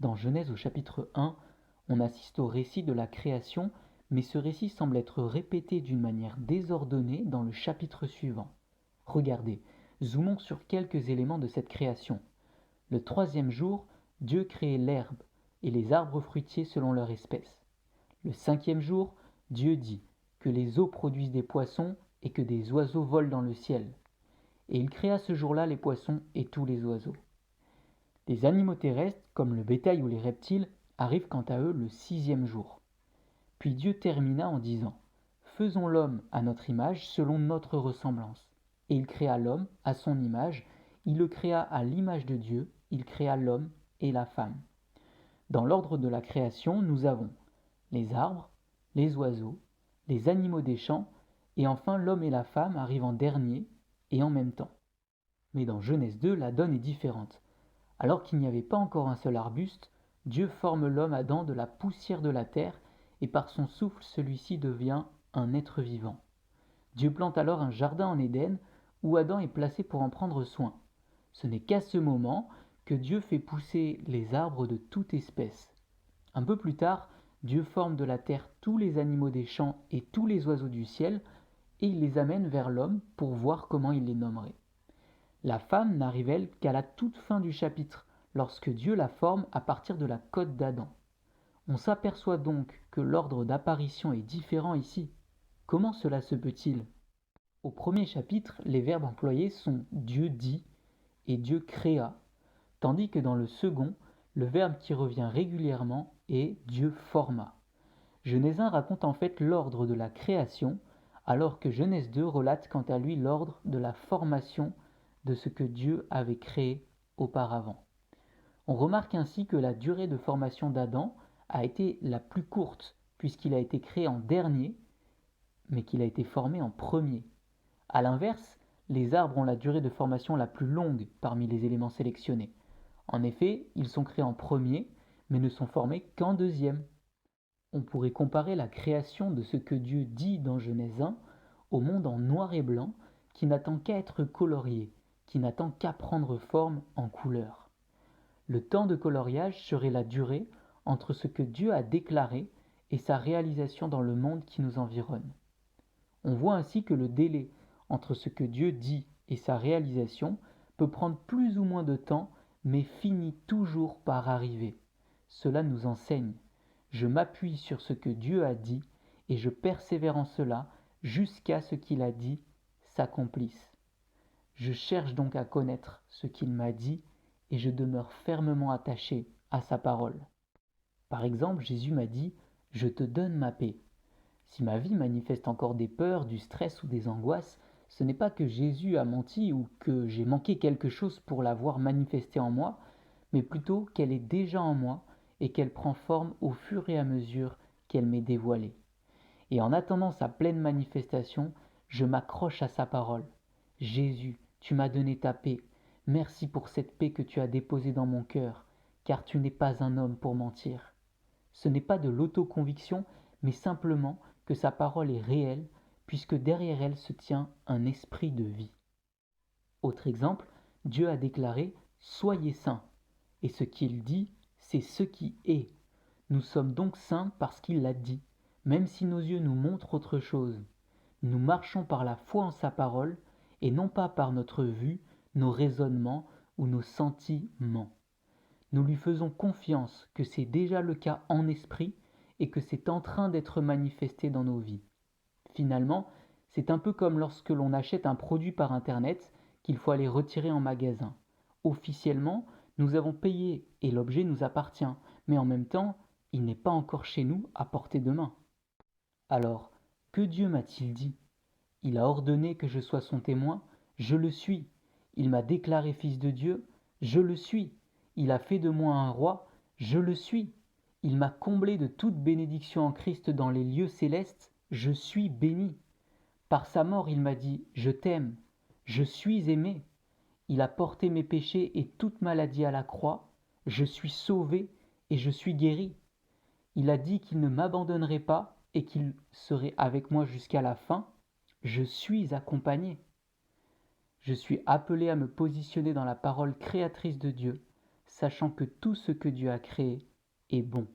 Dans Genèse au chapitre 1, on assiste au récit de la création, mais ce récit semble être répété d'une manière désordonnée dans le chapitre suivant. Regardez, zoomons sur quelques éléments de cette création. Le troisième jour, Dieu crée l'herbe et les arbres fruitiers selon leur espèce. Le cinquième jour, Dieu dit que les eaux produisent des poissons et que des oiseaux volent dans le ciel. Et il créa ce jour-là les poissons et tous les oiseaux. Les animaux terrestres, comme le bétail ou les reptiles, arrivent quant à eux le sixième jour. Puis Dieu termina en disant « Faisons l'homme à notre image, selon notre ressemblance. » Et il créa l'homme à son image, il le créa à l'image de Dieu, il créa l'homme et la femme. Dans l'ordre de la création, nous avons les arbres, les oiseaux, les animaux des champs, et enfin l'homme et la femme arrivent en dernier et en même temps. Mais dans Genèse 2, la donne est différente. Alors qu'il n'y avait pas encore un seul arbuste, Dieu forme l'homme Adam de la poussière de la terre, et par son souffle celui-ci devient un être vivant. Dieu plante alors un jardin en Éden, où Adam est placé pour en prendre soin. Ce n'est qu'à ce moment que Dieu fait pousser les arbres de toute espèce. Un peu plus tard, Dieu forme de la terre tous les animaux des champs et tous les oiseaux du ciel, et il les amène vers l'homme pour voir comment il les nommerait. La femme n'arrive elle qu'à la toute fin du chapitre, lorsque Dieu la forme à partir de la côte d'Adam. On s'aperçoit donc que l'ordre d'apparition est différent ici. Comment cela se peut-il ? Au premier chapitre, les verbes employés sont Dieu dit et Dieu créa, tandis que dans le second, le verbe qui revient régulièrement est Dieu forma. Genèse 1 raconte en fait l'ordre de la création, alors que Genèse 2 relate quant à lui l'ordre de la formation de ce que Dieu avait créé auparavant. On remarque ainsi que la durée de formation d'Adam a été la plus courte, puisqu'il a été créé en dernier, mais qu'il a été formé en premier. A l'inverse, les arbres ont la durée de formation la plus longue parmi les éléments sélectionnés. En effet, ils sont créés en premier, mais ne sont formés qu'en deuxième. On pourrait comparer la création de ce que Dieu dit dans Genèse 1 au monde en noir et blanc qui n'attend qu'à être colorié, qui n'attend qu'à prendre forme en couleur. Le temps de coloriage serait la durée entre ce que Dieu a déclaré et sa réalisation dans le monde qui nous environne. On voit ainsi que le délai entre ce que Dieu dit et sa réalisation peut prendre plus ou moins de temps, mais finit toujours par arriver. Cela nous enseigne. Je m'appuie sur ce que Dieu a dit et je persévère en cela jusqu'à ce qu'il a dit s'accomplisse. Je cherche donc à connaître ce qu'il m'a dit et je demeure fermement attaché à sa parole. Par exemple, Jésus m'a dit « Je te donne ma paix ». Si ma vie manifeste encore des peurs, du stress ou des angoisses, ce n'est pas que Jésus a menti ou que j'ai manqué quelque chose pour l'avoir manifestée en moi, mais plutôt qu'elle est déjà en moi et qu'elle prend forme au fur et à mesure qu'elle m'est dévoilée. Et en attendant sa pleine manifestation, je m'accroche à sa parole. Jésus, tu m'as donné ta paix. Merci pour cette paix que tu as déposée dans mon cœur, car tu n'es pas un homme pour mentir. Ce n'est pas de l'autoconviction, mais simplement que sa parole est réelle, puisque derrière elle se tient un esprit de vie. Autre exemple, Dieu a déclaré « Soyez saints », et ce qu'il dit, c'est ce qui est. Nous sommes donc saints parce qu'il l'a dit, même si nos yeux nous montrent autre chose. Nous marchons par la foi en sa parole, et non pas par notre vue, nos raisonnements ou nos sentiments. Nous lui faisons confiance que c'est déjà le cas en esprit et que c'est en train d'être manifesté dans nos vies. Finalement, c'est un peu comme lorsque l'on achète un produit par Internet qu'il faut aller retirer en magasin. Officiellement, nous avons payé et l'objet nous appartient, mais en même temps, il n'est pas encore chez nous à portée de main. Alors, que Dieu m'a-t-il dit ? Il a ordonné que je sois son témoin, je le suis. Il m'a déclaré fils de Dieu, je le suis. Il a fait de moi un roi, je le suis. Il m'a comblé de toute bénédiction en Christ dans les lieux célestes, je suis béni. Par sa mort, il m'a dit « Je t'aime, je suis aimé ». Il a porté mes péchés et toute maladie à la croix, je suis sauvé et je suis guéri. Il a dit qu'il ne m'abandonnerait pas et qu'il serait avec moi jusqu'à la fin, je suis accompagné. Je suis appelé à me positionner dans la parole créatrice de Dieu. sachant que tout ce que Dieu a créé est bon.